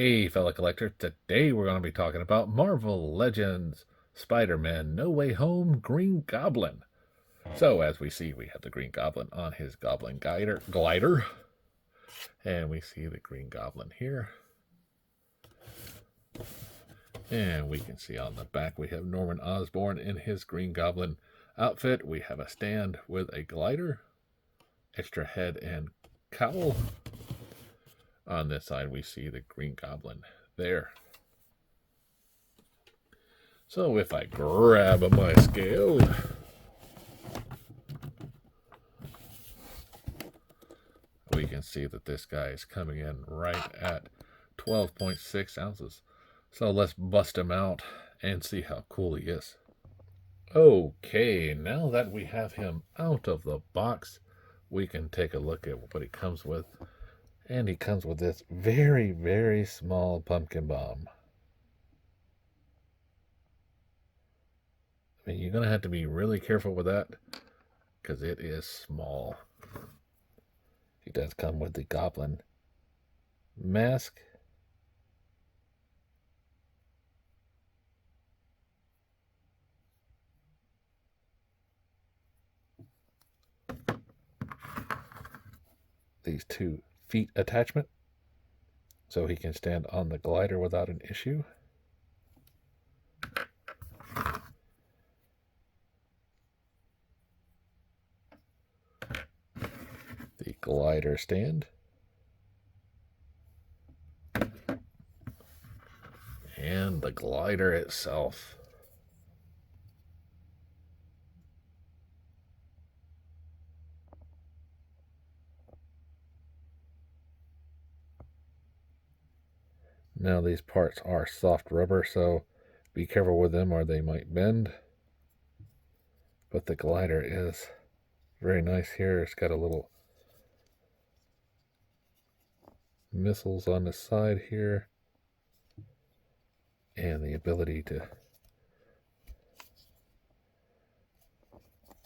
Hey, fellow collector, today we're going to be talking about Marvel Legends, Spider-Man, No Way Home, Green Goblin. So, as we see, we have the Green Goblin on his Goblin glider, and we see the Green Goblin here. And we can see on the back we have Norman Osborn in his Green Goblin outfit. We have a stand with a glider, extra head and cowl. On this side, we see the Green Goblin there. So if I grab my scale, we can see that this guy is coming in right at 12.6 ounces. So let's bust him out and see how cool he is. Okay, now that we have him out of the box, we can take a look at what he comes with. And he comes with this very, very small pumpkin bomb. I mean, you're going to have to be really careful with that because it is small. He does come with the Goblin mask. These 2 feet attachment so he can stand on the glider without an issue. The glider stand. And the glider itself. Now these parts are soft rubber, so be careful with them or they might bend. But the glider is very nice here. It's got a little missiles on the side here. And the ability to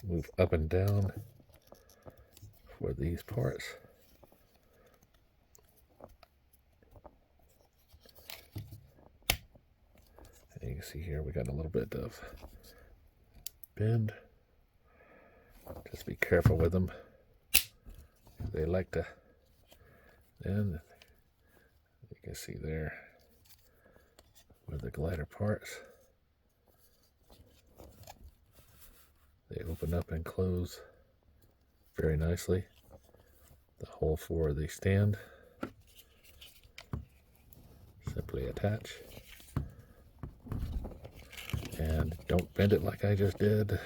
move up and down for these parts. And you can see here we got a little bit of bend. Just be careful with them. They like to, and you can see there with the glider parts. They open up and close very nicely. The hole for the stand. Simply attach. And don't bend it like I just did.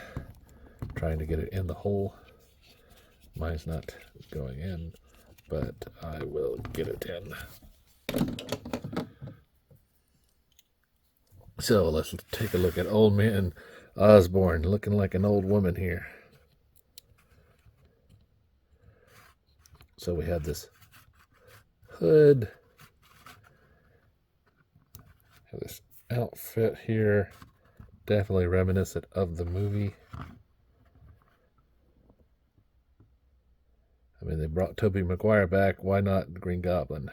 Trying to get it in the hole. Mine's not going in, but I will get it in. So let's take a look at old man Osborn looking like an old woman here. So we have this hood. Have this outfit here. Definitely reminiscent of the movie. I mean, they brought Tobey Maguire back. Why not Green Goblin?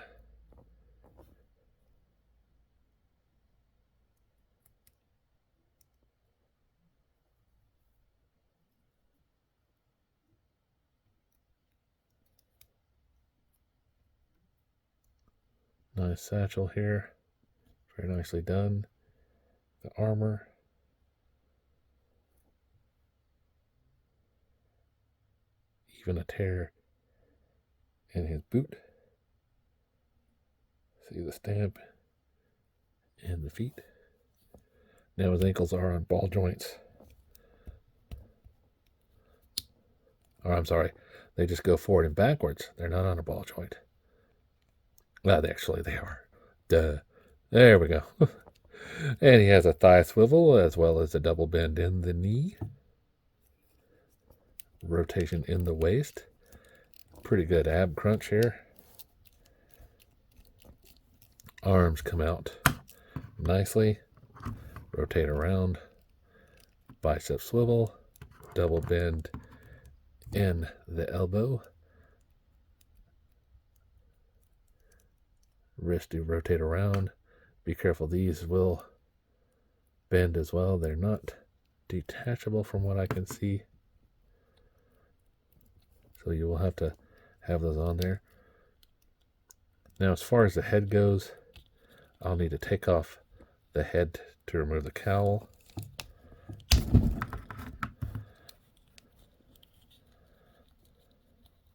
Nice satchel here. Very nicely done. The armor. Even a tear in his boot. See the stamp and the feet. Now his ankles are on ball joints. Or I'm sorry, they just go forward and backwards. They're not on a ball joint. Well, actually they are. Duh. There we go. And he has a thigh swivel as well as a double bend in the knee. Rotation in the waist. Pretty good ab crunch here. Arms come out nicely. Rotate around. Bicep swivel. Double bend in the elbow. wrist to rotate around. Be careful, these will bend as well. They're not detachable from what I can see. So you will have to have those on there. Now as far as the head goes, I'll need to take off the head to remove the cowl.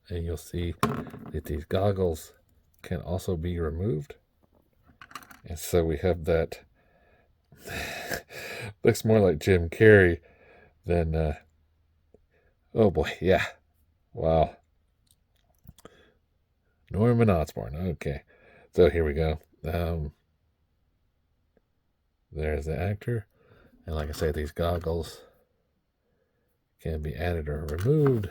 And you'll see that these goggles can also be removed. And so we have that. Looks more like Jim Carrey than, oh boy, yeah. Wow. Norman Osborn. Okay. So here we go. There's the actor. And like I say, these goggles can be added or removed.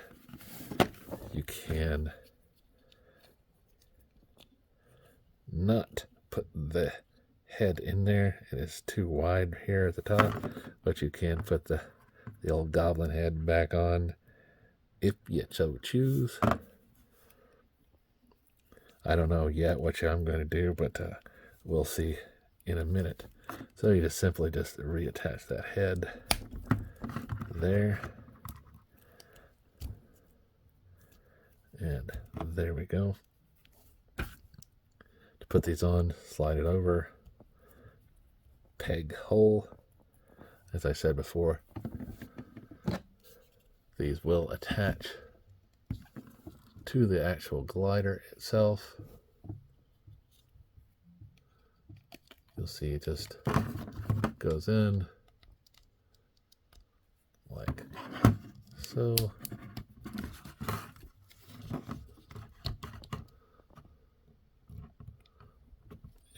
You can not put the head in there. It is too wide here at the top. But you can put the old goblin head back on if you so choose. I don't know yet what I'm going to do, but we'll see in a minute. So you just simply reattach that head there. And there we go. To put these on, slide it over. Peg hole. As I said before, these will attach to the actual glider itself. You'll see it just goes in like so.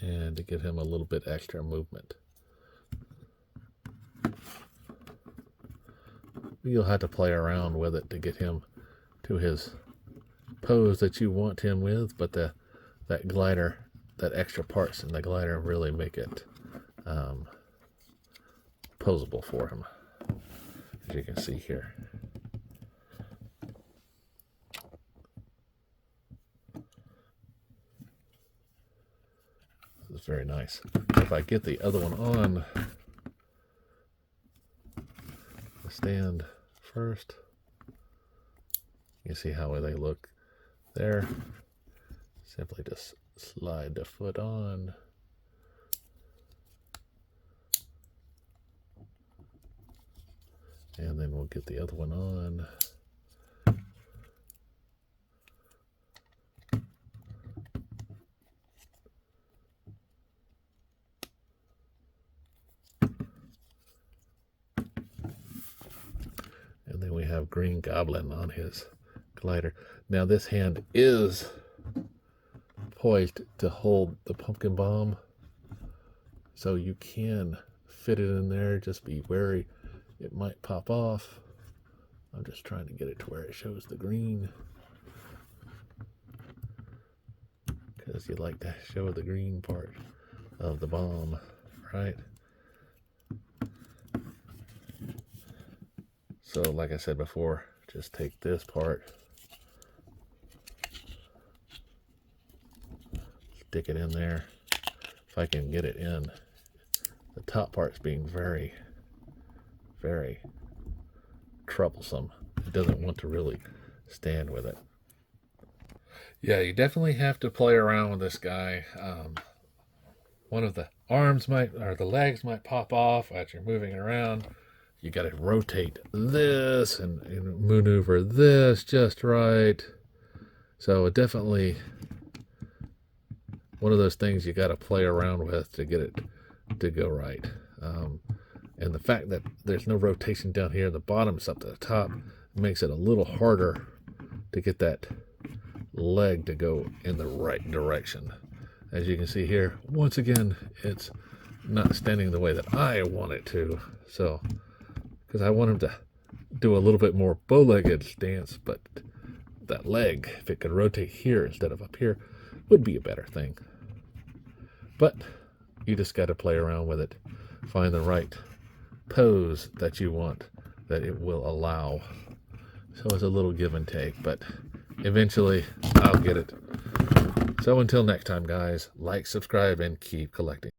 And to give him a little bit extra movement. You'll have to play around with it to get him to his pose that you want him with, but that glider, that extra parts in the glider really make it posable for him, as you can see here. This is very nice. If I get the other one on the stand first, you see how they look there. Simply just slide the foot on. And then we'll get the other one on. And then we have Green Goblin on his glider. Now this hand is poised to hold the pumpkin bomb, so you can fit it in there. Just be wary, it might pop off. I'm just trying to get it to where it shows the green, because you like to show the green part of the bomb, right? So like I said before, just take this part, stick it in there. If I can get it in, the top part's being very, very troublesome. It doesn't want to really stand with it. Yeah, you definitely have to play around with this guy. One of the arms or the legs might pop off as you're moving around. You got to rotate this and maneuver this just right. So definitely one of those things you got to play around with to get it to go right. And the fact that there's no rotation down here, the bottom's up to the top, makes it a little harder to get that leg to go in the right direction. As you can see here, once again, it's not standing the way that I want it to. So, because I want him to do a little bit more bow-legged stance, but that leg, if it could rotate here instead of up here, would be a better thing. But you just got to play around with it, find the right pose that you want, that it will allow. So it's a little give and take, but eventually I'll get it So until next time, guys, like, subscribe, and keep collecting.